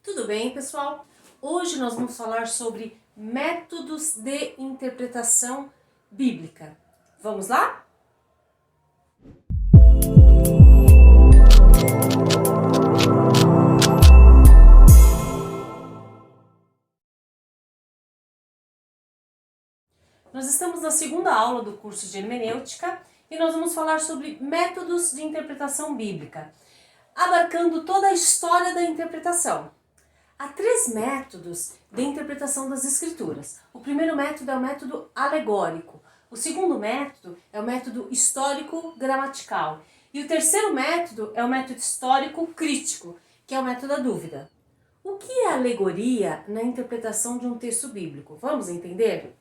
Tudo bem, pessoal? Hoje nós vamos falar sobre métodos de interpretação bíblica. Vamos lá? Nós estamos na segunda aula do curso de hermenêutica e nós vamos falar sobre métodos de interpretação bíblica, abarcando toda a história da interpretação. Há três métodos de interpretação das escrituras. O primeiro método é o método alegórico. O segundo método é o método histórico-gramatical. E o terceiro método é o método histórico-crítico, que é o método da dúvida. O que é alegoria na interpretação de um texto bíblico? Vamos entender?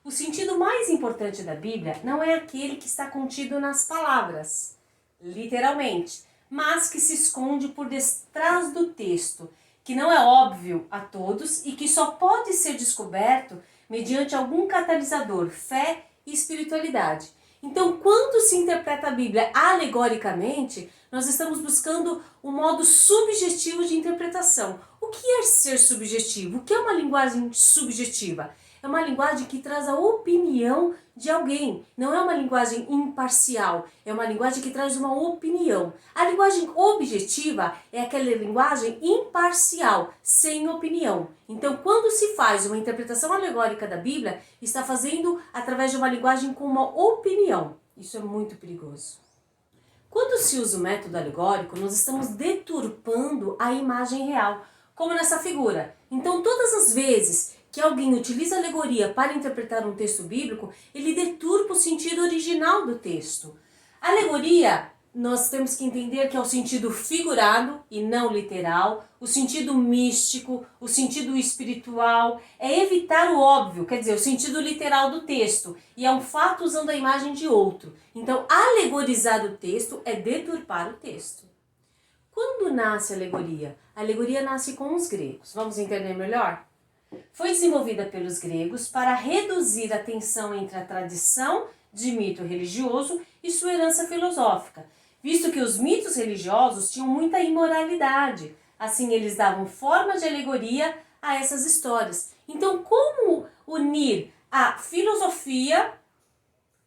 O sentido mais importante da Bíblia não é aquele que está contido nas palavras, literalmente, mas que se esconde por detrás do texto, que não é óbvio a todos e que só pode ser descoberto mediante algum catalisador, fé e espiritualidade. Então, quando se interpreta a Bíblia alegoricamente, nós estamos buscando um modo subjetivo de interpretação. O que é ser subjetivo? O que é uma linguagem subjetiva? É uma linguagem que traz a opinião de alguém, não é uma linguagem imparcial, é uma linguagem que traz uma opinião. A linguagem objetiva é aquela linguagem imparcial, sem opinião. Então, quando se faz uma interpretação alegórica da Bíblia, está fazendo através de uma linguagem com uma opinião. Isso é muito perigoso. Quando se usa o método alegórico, nós estamos deturpando a imagem real, como nessa figura. Então, todas as vezes que alguém utiliza alegoria para interpretar um texto bíblico, ele deturpa o sentido original do texto. A alegoria, nós temos que entender que é o sentido figurado e não literal, o sentido místico, o sentido espiritual, é evitar o óbvio, quer dizer, o sentido literal do texto, e é um fato usando a imagem de outro. Então, alegorizar o texto é deturpar o texto. Quando nasce a alegoria? A alegoria nasce com os gregos. Vamos entender melhor? Foi desenvolvida pelos gregos para reduzir a tensão entre a tradição de mito religioso e sua herança filosófica, visto que os mitos religiosos tinham muita imoralidade. Assim, eles davam forma de alegoria a essas histórias. Então, como unir a filosofia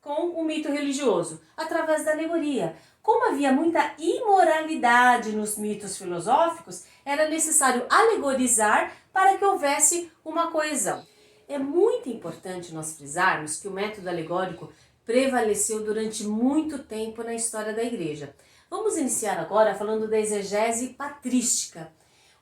com o mito religioso? Através da alegoria. Como havia muita imoralidade nos mitos filosóficos, era necessário alegorizar para que houvesse uma coesão. É muito importante nós frisarmos que o método alegórico prevaleceu durante muito tempo na história da igreja. Vamos iniciar agora falando da exegese patrística.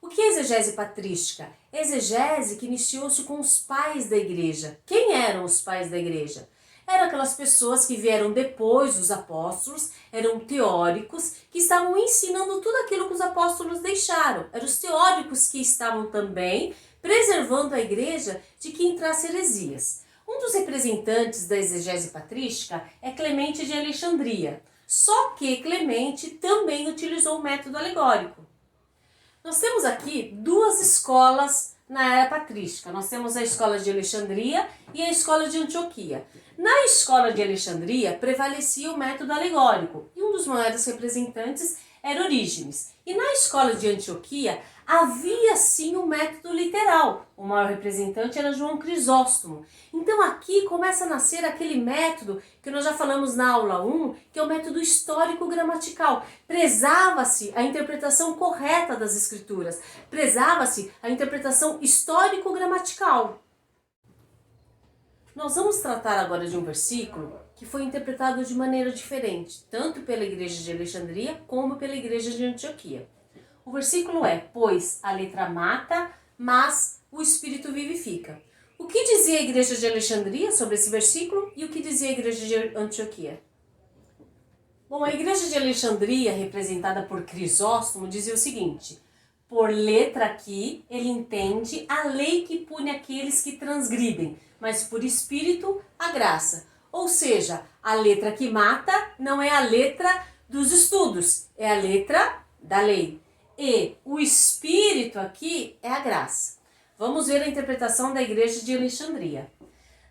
O que é exegese patrística? Exegese que iniciou-se com os pais da igreja. Quem eram os pais da igreja? Eram aquelas pessoas que vieram depois dos apóstolos, eram teóricos, que estavam ensinando tudo aquilo que os apóstolos deixaram. Eram os teóricos que estavam também preservando a igreja de que entrasse heresias. Um dos representantes da exegese patrística é Clemente de Alexandria, só que Clemente também utilizou o método alegórico. Nós temos aqui duas escolas na era patrística. Nós temos a escola de Alexandria e a escola de Antioquia. Na escola de Alexandria prevalecia o método alegórico e um dos maiores representantes era Orígenes. E na escola de Antioquia havia sim o método literal. O maior representante era João Crisóstomo. Então aqui começa a nascer aquele método que nós já falamos na aula 1, que é o método histórico-gramatical. Prezava-se a interpretação correta das escrituras, prezava-se a interpretação histórico-gramatical. Nós vamos tratar agora de um versículo que foi interpretado de maneira diferente, tanto pela igreja de Alexandria como pela igreja de Antioquia. O versículo é: pois a letra mata, mas o espírito vivifica. O que dizia a igreja de Alexandria sobre esse versículo e o que dizia a igreja de Antioquia? Bom, a igreja de Alexandria, representada por Crisóstomo, dizia o seguinte: por letra aqui, ele entende a lei que pune aqueles que transgridem, mas por espírito, a graça. Ou seja, a letra que mata não é a letra dos estudos, é a letra da lei. E o espírito aqui é a graça. Vamos ver a interpretação da igreja de Alexandria.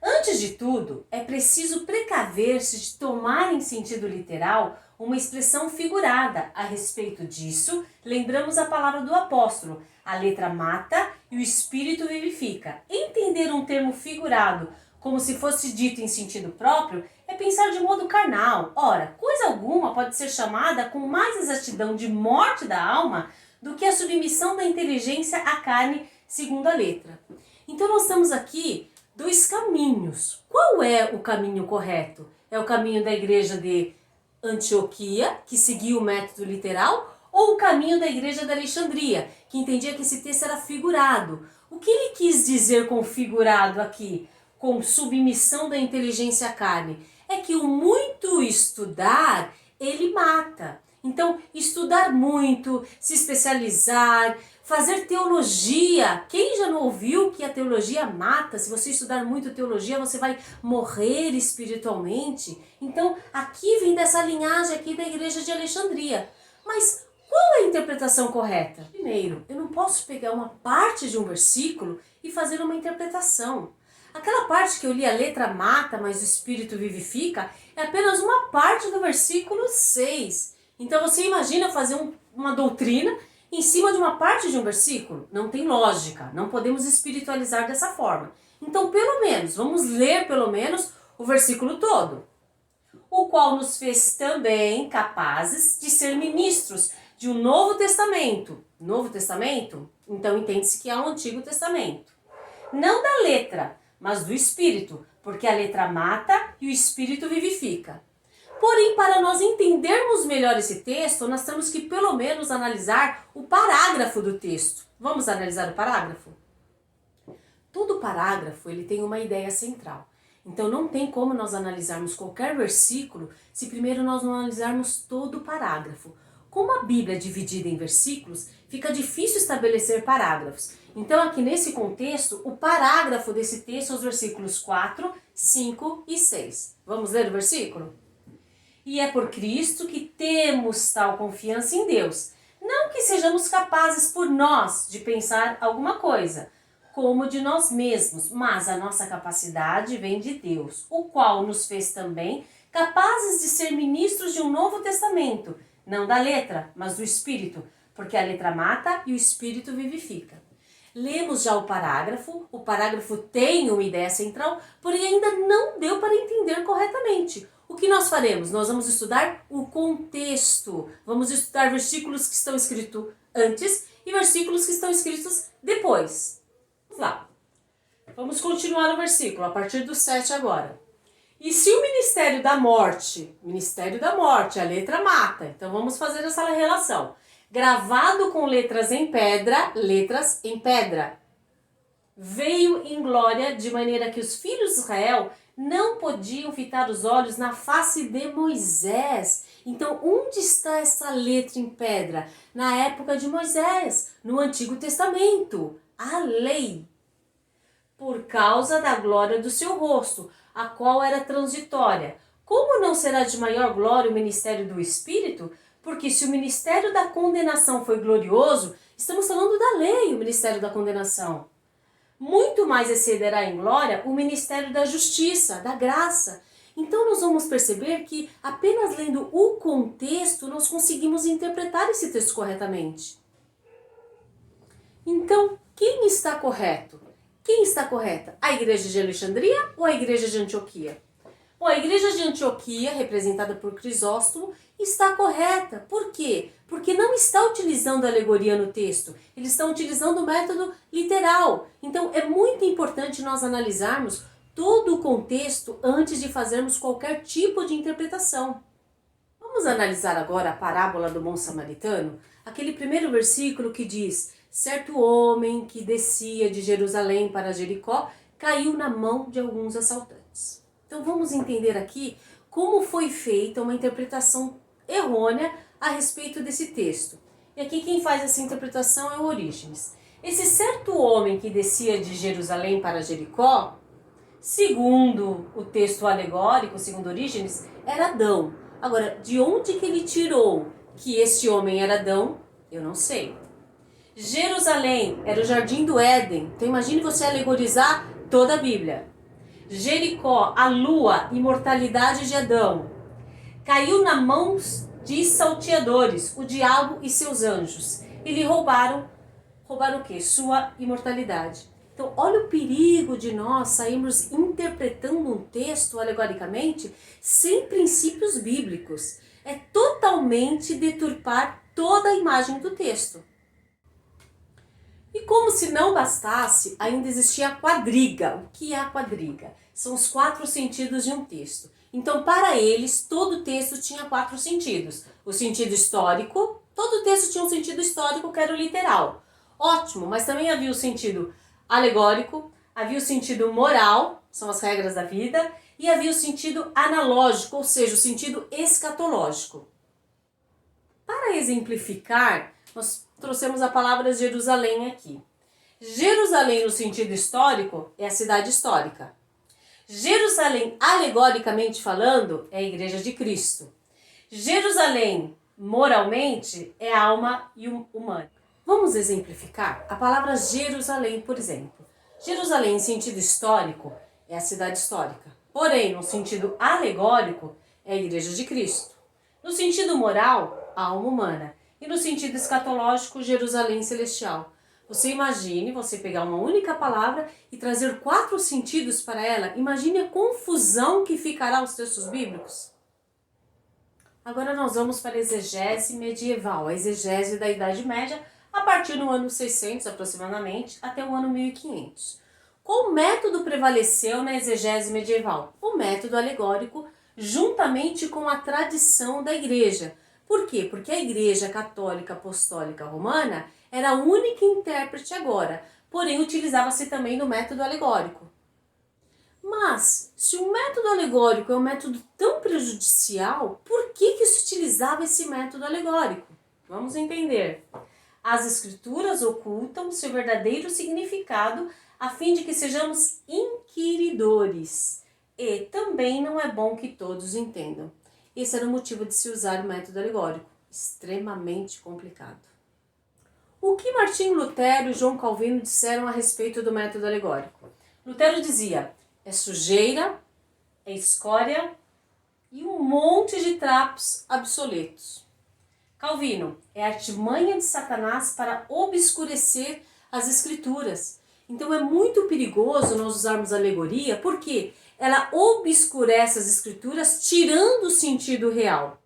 Antes de tudo, é preciso precaver-se de tomar em sentido literal uma expressão figurada. A respeito disso, lembramos a palavra do apóstolo: a letra mata e o espírito vivifica. Entender um termo figurado como se fosse dito em sentido próprio é pensar de modo carnal. Ora, coisa alguma pode ser chamada com mais exatidão de morte da alma do que a submissão da inteligência à carne, segundo a letra. Então nós temos aqui dois caminhos. Qual é o caminho correto? É o caminho da igreja de Antioquia, que seguia o método literal, ou o caminho da igreja de Alexandria, que entendia que esse texto era figurado? O que ele quis dizer com figurado aqui, com submissão da inteligência à carne? É que o muito estudar, ele mata. Então, estudar muito, se especializar, fazer teologia. Quem já não ouviu que a teologia mata? Se você estudar muito teologia, você vai morrer espiritualmente. Então, aqui vem dessa linhagem aqui da igreja de Alexandria. Mas qual é a interpretação correta? Primeiro, eu não posso pegar uma parte de um versículo e fazer uma interpretação. Aquela parte que eu li, a letra mata, mas o espírito vivifica, é apenas uma parte do versículo 6. Então você imagina fazer uma doutrina em cima de uma parte de um versículo? Não tem lógica, não podemos espiritualizar dessa forma. Então, pelo menos, vamos ler pelo menos o versículo todo. O qual nos fez também capazes de ser ministros de um Novo Testamento. Novo Testamento? Então entende-se que é o Antigo Testamento. Não da letra, mas do Espírito, porque a letra mata e o Espírito vivifica. Porém, para nós entendermos melhor esse texto, nós temos que pelo menos analisar o parágrafo do texto. Vamos analisar o parágrafo? Todo parágrafo ele tem uma ideia central. Então não tem como nós analisarmos qualquer versículo se primeiro nós não analisarmos todo o parágrafo. Como a Bíblia é dividida em versículos, fica difícil estabelecer parágrafos. Então aqui nesse contexto, o parágrafo desse texto são os versículos 4, 5 e 6. Vamos ler o versículo? E é por Cristo que temos tal confiança em Deus. Não que sejamos capazes por nós de pensar alguma coisa, como de nós mesmos, mas a nossa capacidade vem de Deus, o qual nos fez também capazes de ser ministros de um Novo Testamento, não da letra, mas do Espírito, porque a letra mata e o Espírito vivifica. Lemos já o parágrafo tem uma ideia central, porém ainda não deu para entender corretamente. O que nós faremos? Nós vamos estudar o contexto, vamos estudar versículos que estão escritos antes e versículos que estão escritos depois. Vamos lá. Vamos continuar o versículo, a partir do 7 agora. E se o ministério da morte, a letra mata, então vamos fazer essa relação. Gravado com letras em pedra, veio em glória, de maneira que os filhos de Israel não podiam fitar os olhos na face de Moisés. Então, onde está essa letra em pedra? Na época de Moisés, no Antigo Testamento, a lei. Por causa da glória do seu rosto, a qual era transitória. Como não será de maior glória o ministério do Espírito? Porque se o ministério da condenação foi glorioso, estamos falando da lei, o ministério da condenação. Muito mais excederá em glória o ministério da justiça, da graça. Então nós vamos perceber que apenas lendo o contexto nós conseguimos interpretar esse texto corretamente. Então, quem está correto? Quem está correta? A igreja de Alexandria ou a igreja de Antioquia? Bom, a igreja de Antioquia, representada por Crisóstomo, está correta. Por quê? Porque não está utilizando alegoria no texto. Eles estão utilizando o método literal. Então, é muito importante nós analisarmos todo o contexto antes de fazermos qualquer tipo de interpretação. Vamos analisar agora a parábola do bom samaritano? Aquele primeiro versículo que diz: certo homem que descia de Jerusalém para Jericó caiu na mão de alguns assaltantes. Então vamos entender aqui como foi feita uma interpretação errônea a respeito desse texto. E aqui quem faz essa interpretação é o Orígenes. Esse certo homem que descia de Jerusalém para Jericó, segundo o texto alegórico, segundo Orígenes, era Adão. Agora, de onde que ele tirou que esse homem era Adão? Eu não sei. Jerusalém era o jardim do Éden. Então imagine você alegorizar toda a Bíblia. Jericó, a lua, imortalidade de Adão. Caiu de salteadores, o diabo e seus anjos, e lhe roubaram o quê? Sua imortalidade. Então, olha o perigo de nós sairmos interpretando um texto alegoricamente sem princípios bíblicos. É totalmente deturpar toda a imagem do texto. E como se não bastasse, ainda existia a quadriga. O que é a quadriga? São os 4 sentidos de um texto. Então, para eles, todo texto tinha 4 sentidos. O sentido histórico, todo texto tinha um sentido histórico que era o literal. Ótimo, mas também havia o sentido alegórico, havia o sentido moral, são as regras da vida, e havia o sentido analógico, ou seja, o sentido escatológico. Para exemplificar, nós trouxemos a palavra Jerusalém aqui. Jerusalém no sentido histórico é a cidade histórica. Jerusalém, alegoricamente falando, é a igreja de Cristo. Jerusalém, moralmente, é a alma humana. Vamos exemplificar a palavra Jerusalém, por exemplo. Jerusalém, em sentido histórico, é a cidade histórica. Porém, no sentido alegórico, é a igreja de Cristo. No sentido moral, a alma humana. E no sentido escatológico, Jerusalém celestial. Você imagine você pegar uma única palavra e trazer 4 sentidos para ela. Imagine a confusão que ficará os textos bíblicos. Agora nós vamos para a exegese medieval, a exegese da Idade Média, a partir do ano 600 aproximadamente até o ano 1500. Qual método prevaleceu na exegese medieval? O método alegórico, juntamente com a tradição da igreja. Por quê? Porque a Igreja Católica Apostólica Romana era a única intérprete agora, porém utilizava-se também do método alegórico. Mas, se o método alegórico é um método tão prejudicial, por que se utilizava esse método alegórico? Vamos entender. As escrituras ocultam seu verdadeiro significado a fim de que sejamos inquiridores. E também não é bom que todos entendam. Esse era o motivo de se usar o método alegórico, extremamente complicado. O que Martinho Lutero e João Calvino disseram a respeito do método alegórico? Lutero dizia, é sujeira, é escória e um monte de trapos obsoletos. Calvino, é artimanha de Satanás para obscurecer as escrituras. Então é muito perigoso nós usarmos alegoria, porque ela obscurece as escrituras, tirando o sentido real.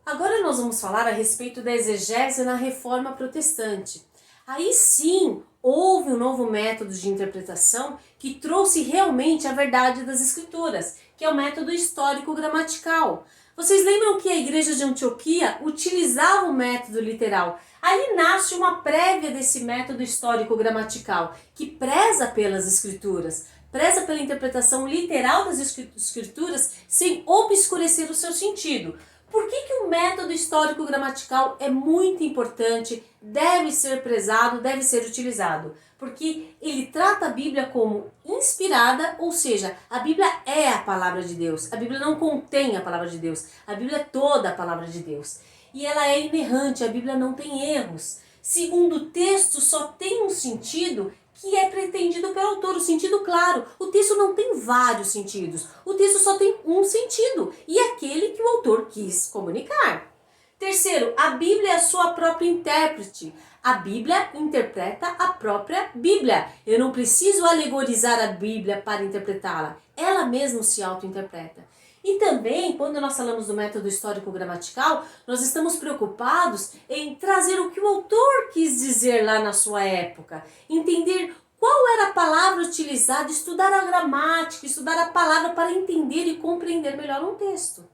Agora nós vamos falar a respeito da exegese na Reforma Protestante. Aí sim, houve um novo método de interpretação que trouxe realmente a verdade das escrituras, que é o método histórico-gramatical. Vocês lembram que a igreja de Antioquia utilizava o método literal? Aí nasce uma prévia desse método histórico-gramatical, que preza pelas escrituras, preza pela interpretação literal das escrituras sem obscurecer o seu sentido. Por que o método histórico-gramatical é muito importante, deve ser prezado, deve ser utilizado? Porque ele trata a Bíblia como inspirada, ou seja, a Bíblia é a palavra de Deus. A Bíblia não contém a palavra de Deus, a Bíblia é toda a palavra de Deus. E ela é inerrante, a Bíblia não tem erros. Segundo o texto, só tem um sentido que é pretendido pelo autor, o sentido claro. O texto não tem vários sentidos, o texto só tem um sentido, e aquele que o autor quis comunicar. Terceiro, a Bíblia é a sua própria intérprete. A Bíblia interpreta a própria Bíblia. Eu não preciso alegorizar a Bíblia para interpretá-la. Ela mesma se auto-interpreta. E também, quando nós falamos do método histórico-gramatical, nós estamos preocupados em trazer o que o autor quis dizer lá na sua época. Entender qual era a palavra utilizada, estudar a gramática, estudar a palavra para entender e compreender melhor um texto.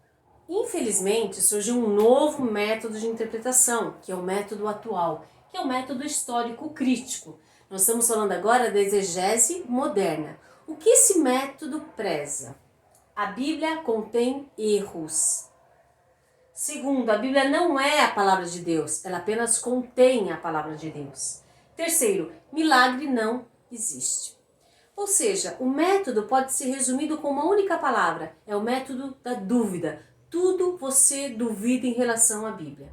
Infelizmente, surgiu um novo método de interpretação, que é o método atual, que é o método histórico-crítico. Nós estamos falando agora da exegese moderna. O que esse método preza? A Bíblia contém erros. Segundo, a Bíblia não é a palavra de Deus, ela apenas contém a palavra de Deus. Terceiro, milagre não existe. Ou seja, o método pode ser resumido com uma única palavra, é o método da dúvida. Tudo você duvida em relação à Bíblia.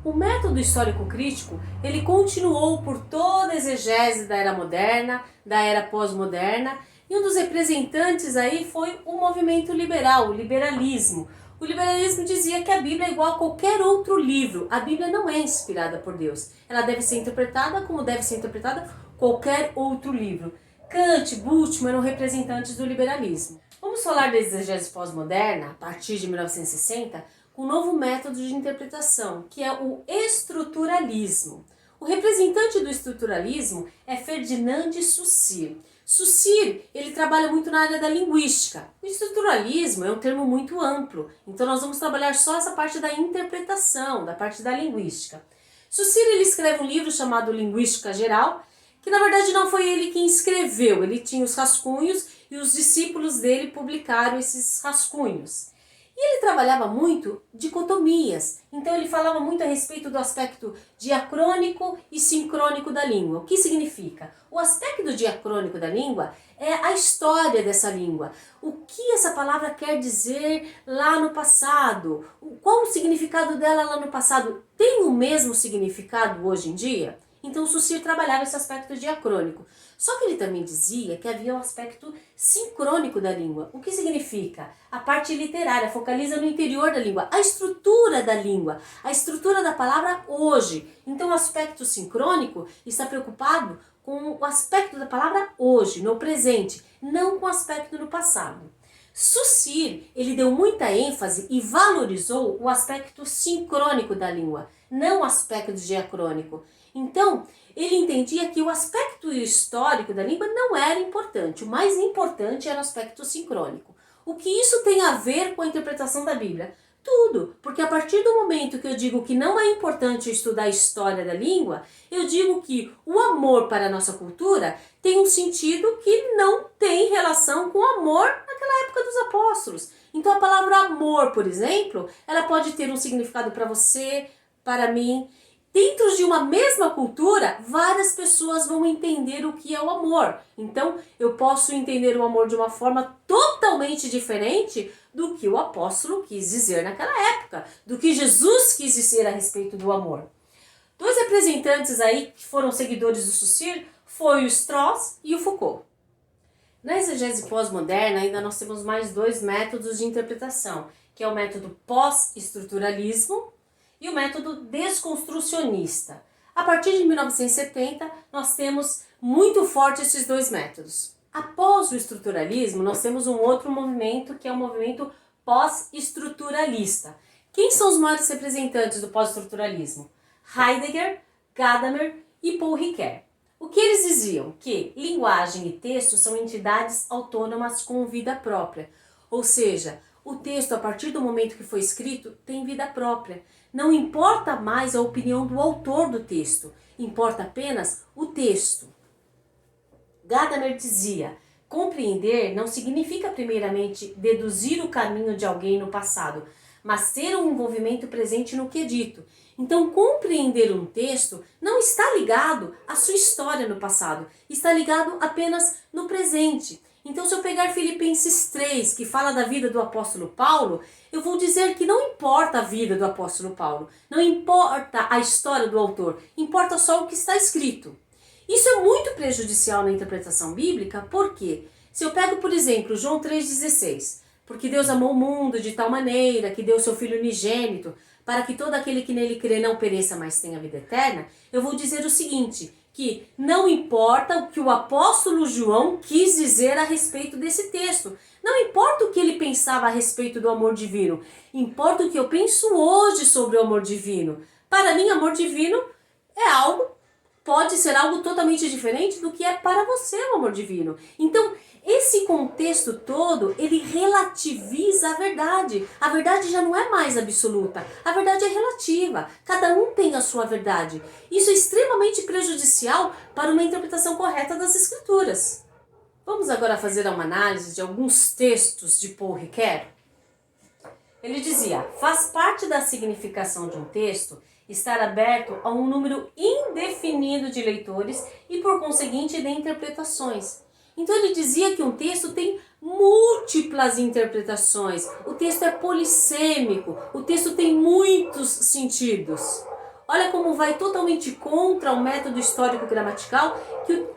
O método histórico-crítico, ele continuou por toda a exegese da era moderna, da era pós-moderna, e um dos representantes aí foi o movimento liberal, o liberalismo. O O liberalismo dizia que a Bíblia é igual a qualquer outro livro. A Bíblia não é inspirada por Deus. Ela deve ser interpretada como deve ser interpretada qualquer outro livro. Kant, Bultmann eram representantes do liberalismo. Vamos falar da exegese pós-moderna, a partir de 1960, com um novo método de interpretação, que é o estruturalismo. O representante do estruturalismo é Ferdinand de Saussure. Saussure, ele trabalha muito na área da linguística. O estruturalismo é um termo muito amplo, então nós vamos trabalhar só essa parte da interpretação, da parte da linguística. Saussure, ele escreve um livro chamado Linguística Geral, que na verdade não foi ele quem escreveu, ele tinha os rascunhos e os discípulos dele publicaram esses rascunhos. E ele trabalhava muito dicotomias, então ele falava muito a respeito do aspecto diacrônico e sincrônico da língua. O que significa? O aspecto diacrônico da língua é a história dessa língua. O que essa palavra quer dizer lá no passado? Qual o significado dela lá no passado? Tem o mesmo significado hoje em dia? Então, Saussure trabalhava esse aspecto diacrônico. Só que ele também dizia que havia um aspecto sincrônico da língua. O que significa? A parte literária focaliza no interior da língua, a estrutura da língua, a estrutura da palavra hoje. Então, o aspecto sincrônico está preocupado com o aspecto da palavra hoje, no presente, não com o aspecto no passado. Saussure, ele deu muita ênfase e valorizou o aspecto sincrônico da língua, não o aspecto diacrônico. Então, ele entendia que o aspecto histórico da língua não era importante. O mais importante era o aspecto sincrônico. O que isso tem a ver com a interpretação da Bíblia? Tudo, porque a partir do momento que eu digo que não é importante estudar a história da língua, eu digo que o amor para a nossa cultura tem um sentido que não tem relação com o amor naquela época dos apóstolos. Então a palavra amor, por exemplo, ela pode ter um significado para você, para mim. Dentro de uma mesma cultura, várias pessoas vão entender o que é o amor. Então, eu posso entender o amor de uma forma totalmente diferente do que o apóstolo quis dizer naquela época, do que Jesus quis dizer a respeito do amor. Dois representantes aí que foram seguidores do Saussure foi o Strauss e o Foucault. Na exegese pós-moderna, ainda nós temos mais dois métodos de interpretação, que é o método pós-estruturalismo e o método desconstrucionista. A partir de 1970, nós temos muito forte esses dois métodos. Após o estruturalismo, nós temos um outro movimento, que é o movimento pós-estruturalista. Quem são os maiores representantes do pós-estruturalismo? Heidegger, Gadamer e Paul Ricoeur. O que eles diziam? Que linguagem e texto são entidades autônomas com vida própria. Ou seja, o texto, a partir do momento que foi escrito, tem vida própria. Não importa mais a opinião do autor do texto, importa apenas o texto. Gadamer dizia, compreender não significa primeiramente deduzir o caminho de alguém no passado, mas ter um envolvimento presente no que é dito. Então, compreender um texto não está ligado à sua história no passado, está ligado apenas no presente. Então, se eu pegar Filipenses 3, que fala da vida do apóstolo Paulo, eu vou dizer que não importa a vida do apóstolo Paulo, não importa a história do autor, importa só o que está escrito. Isso é muito prejudicial na interpretação bíblica, porque se eu pego, por exemplo, João 3,16, porque Deus amou o mundo de tal maneira que deu seu Filho unigênito, para que todo aquele que nele crê não pereça, mas tenha vida eterna, eu vou dizer o seguinte, que não importa o que o apóstolo João quis dizer a respeito desse texto. Não importa o que ele pensava a respeito do amor divino. Importa o que eu penso hoje sobre o amor divino. Para mim, amor divino é algo, pode ser algo totalmente diferente do que é para você o amor divino. Então, esse contexto todo, ele relativiza a verdade. A verdade já não é mais absoluta. A verdade é relativa. Cada um tem a sua verdade. Isso é extremamente prejudicial para uma interpretação correta das Escrituras. Vamos agora fazer uma análise de alguns textos de Paul Ricoeur. Ele dizia, faz parte da significação de um texto estar aberto a um número indefinido de leitores e, por conseguinte, de interpretações. Então ele dizia que um texto tem múltiplas interpretações, o texto é polissêmico, o texto tem muitos sentidos. Olha como vai totalmente contra o método histórico-gramatical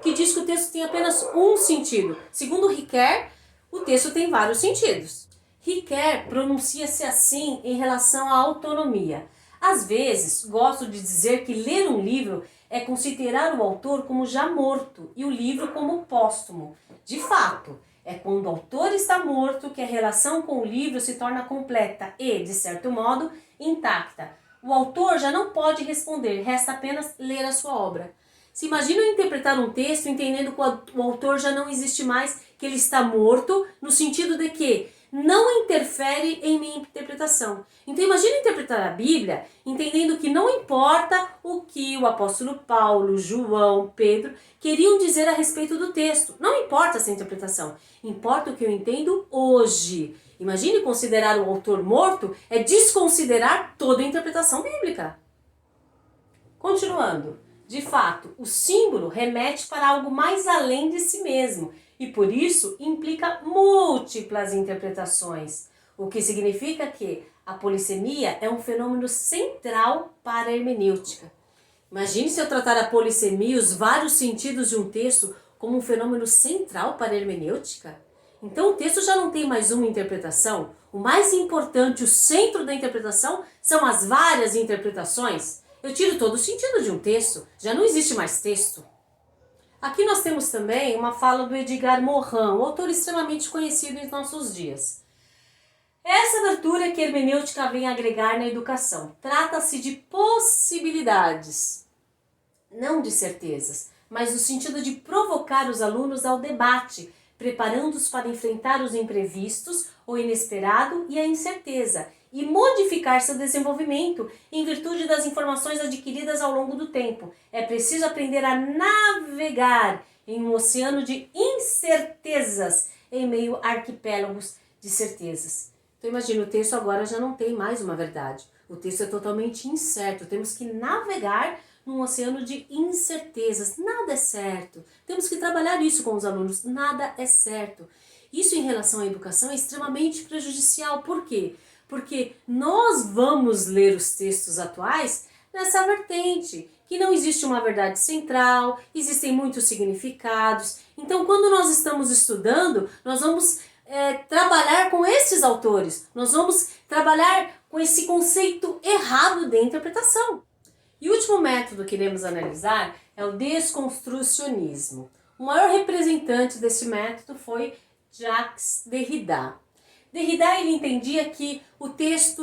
que diz que o texto tem apenas um sentido. Segundo Ricoeur, o texto tem vários sentidos. Ricoeur pronuncia-se assim em relação à autonomia. Às vezes, gosto de dizer que ler um livro é considerar o autor como já morto e o livro como póstumo. De fato, é quando o autor está morto que a relação com o livro se torna completa e, de certo modo, intacta. O autor já não pode responder, resta apenas ler a sua obra. Se imagina interpretar um texto entendendo que o autor já não existe mais, que ele está morto, no sentido de que não interfere em minha interpretação. Então imagina interpretar a Bíblia entendendo que não importa o que o apóstolo Paulo, João, Pedro queriam dizer a respeito do texto. Não importa essa interpretação. Importa o que eu entendo hoje. Imagine considerar o autor morto é desconsiderar toda a interpretação bíblica. Continuando. De fato, o símbolo remete para algo mais além de si mesmo e por isso implica múltiplas interpretações, o que significa que a polissemia é um fenômeno central para a hermenêutica. Imagine se eu tratar a polissemia e os vários sentidos de um texto como um fenômeno central para a hermenêutica. Então o texto já não tem mais uma interpretação. O mais importante, o centro da interpretação, são as várias interpretações. Eu tiro todo o sentido de um texto, já não existe mais texto. Aqui nós temos também uma fala do Edgar Morin, um autor extremamente conhecido em nossos dias. Essa abertura que a hermenêutica vem agregar na educação. Trata-se de possibilidades, não de certezas, mas no sentido de provocar os alunos ao debate, preparando-os para enfrentar os imprevistos, o inesperado e a incerteza, e modificar seu desenvolvimento em virtude das informações adquiridas ao longo do tempo. É preciso aprender a navegar em um oceano de incertezas, em meio a arquipélagos de certezas. Então imagina, o texto agora já não tem mais uma verdade. O texto é totalmente incerto. Temos que navegar num oceano de incertezas. Nada é certo. Temos que trabalhar isso com os alunos. Nada é certo. Isso em relação à educação é extremamente prejudicial. Por quê? Porque nós vamos ler os textos atuais nessa vertente, que não existe uma verdade central, existem muitos significados. Então, quando nós estamos estudando, nós vamos trabalhar com esses autores, nós vamos trabalhar com esse conceito errado de interpretação. E o último método que iremos analisar é o desconstrucionismo. O maior representante desse método foi Jacques Derrida. Derrida ele entendia que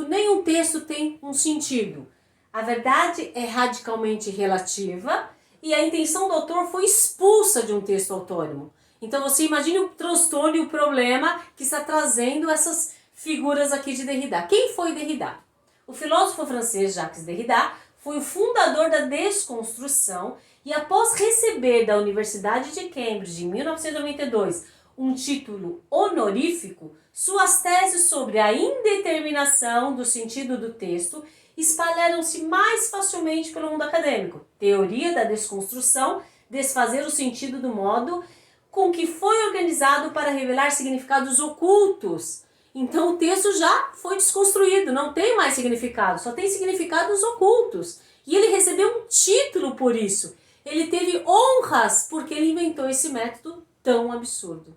nenhum texto tem um sentido. A verdade é radicalmente relativa e a intenção do autor foi expulsa de um texto autônomo. Então você imagine o transtorno e o problema que está trazendo essas figuras aqui de Derrida. Quem foi Derrida? O filósofo francês Jacques Derrida foi o fundador da desconstrução e após receber da Universidade de Cambridge em 1992 um título honorífico, suas teses sobre a indeterminação do sentido do texto espalharam-se mais facilmente pelo mundo acadêmico. Teoria da desconstrução, desfazer o sentido do modo com que foi organizado para revelar significados ocultos. Então o texto já foi desconstruído, não tem mais significado, só tem significados ocultos. E ele recebeu um título por isso. Ele teve honras porque ele inventou esse método tão absurdo.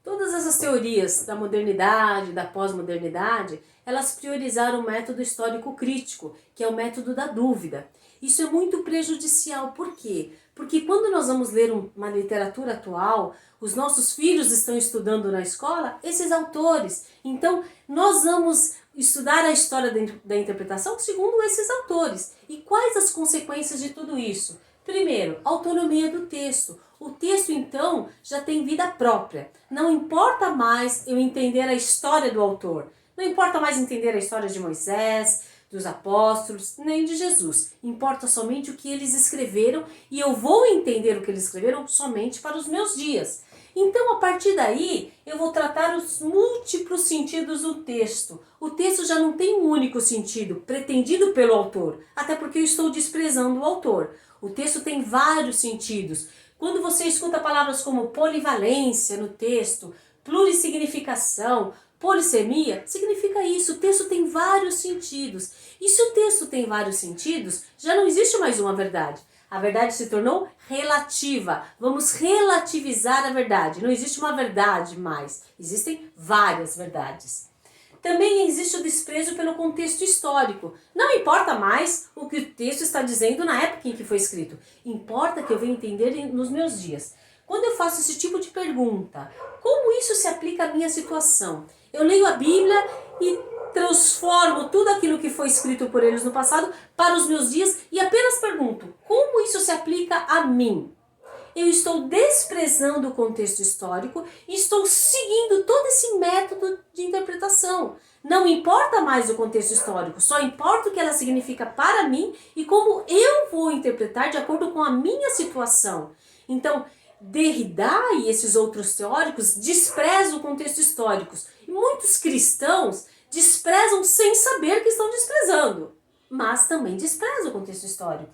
Todas essas teorias da modernidade, da pós-modernidade, elas priorizaram o método histórico crítico, que é o método da dúvida. Isso é muito prejudicial. Por quê? Porque quando nós vamos ler uma literatura atual, os nossos filhos estão estudando na escola esses autores. Então, nós vamos estudar a história da interpretação segundo esses autores. E quais as consequências de tudo isso? Primeiro, autonomia do texto. O texto, então, já tem vida própria. Não importa mais eu entender a história do autor. Não importa mais entender a história de Moisés, dos apóstolos, nem de Jesus. Importa somente o que eles escreveram e eu vou entender o que eles escreveram somente para os meus dias. Então, a partir daí, eu vou tratar os múltiplos sentidos do texto. O texto já não tem um único sentido pretendido pelo autor, até porque eu estou desprezando o autor. O texto tem vários sentidos. Quando você escuta palavras como polivalência no texto, plurissignificação, polissemia, significa isso. O texto tem vários sentidos. E se o texto tem vários sentidos, já não existe mais uma verdade. A verdade se tornou relativa. Vamos relativizar a verdade. Não existe uma verdade mais. Existem várias verdades. Também existe o desprezo pelo contexto histórico. Não importa mais o que o texto está dizendo na época em que foi escrito. Importa que eu venha entender nos meus dias. Quando eu faço esse tipo de pergunta, como isso se aplica à minha situação? Eu leio a Bíblia e transformo tudo aquilo que foi escrito por eles no passado para os meus dias e apenas pergunto, como isso se aplica a mim? Eu estou desprezando o contexto histórico e estou seguindo todo esse método de interpretação. Não importa mais o contexto histórico, só importa o que ela significa para mim e como eu vou interpretar de acordo com a minha situação. Então, Derrida e esses outros teóricos desprezam o contexto histórico. E muitos cristãos desprezam sem saber que estão desprezando, mas também desprezam o contexto histórico.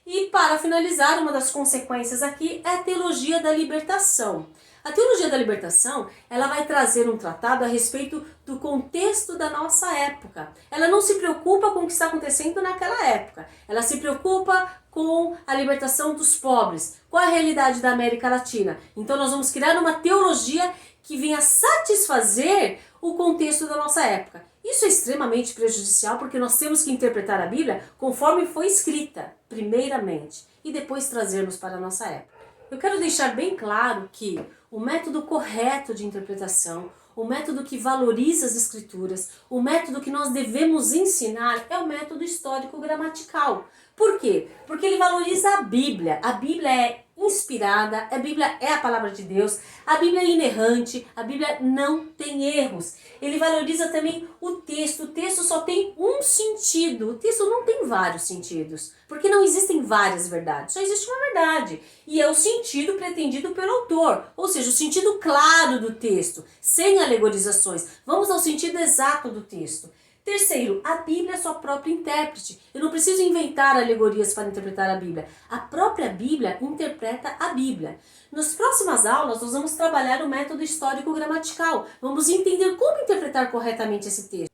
E para finalizar, uma das consequências aqui é a teologia da libertação. A teologia da libertação, ela vai trazer um tratado a respeito do contexto da nossa época. Ela não se preocupa com o que está acontecendo naquela época. Ela se preocupa com a libertação dos pobres, com a realidade da América Latina. Então nós vamos criar uma teologia que venha satisfazer o contexto da nossa época. Isso é extremamente prejudicial porque nós temos que interpretar a Bíblia conforme foi escrita, primeiramente, e depois trazermos para a nossa época. Eu quero deixar bem claro que o método correto de interpretação, o método que valoriza as escrituras, o método que nós devemos ensinar é o método histórico-gramatical. Por quê? Porque ele valoriza a Bíblia. A Bíblia é inspirada, a Bíblia é a palavra de Deus, a Bíblia é inerrante, a Bíblia não tem erros. Ele valoriza também o texto só tem um sentido, o texto não tem vários sentidos, porque não existem várias verdades, só existe uma verdade, e é o sentido pretendido pelo autor, ou seja, o sentido claro do texto, sem alegorizações. Vamos ao sentido exato do texto. Terceiro, a Bíblia é sua própria intérprete. Eu não preciso inventar alegorias para interpretar a Bíblia. A própria Bíblia interpreta a Bíblia. Nas próximas aulas, nós vamos trabalhar o método histórico-gramatical. Vamos entender como interpretar corretamente esse texto.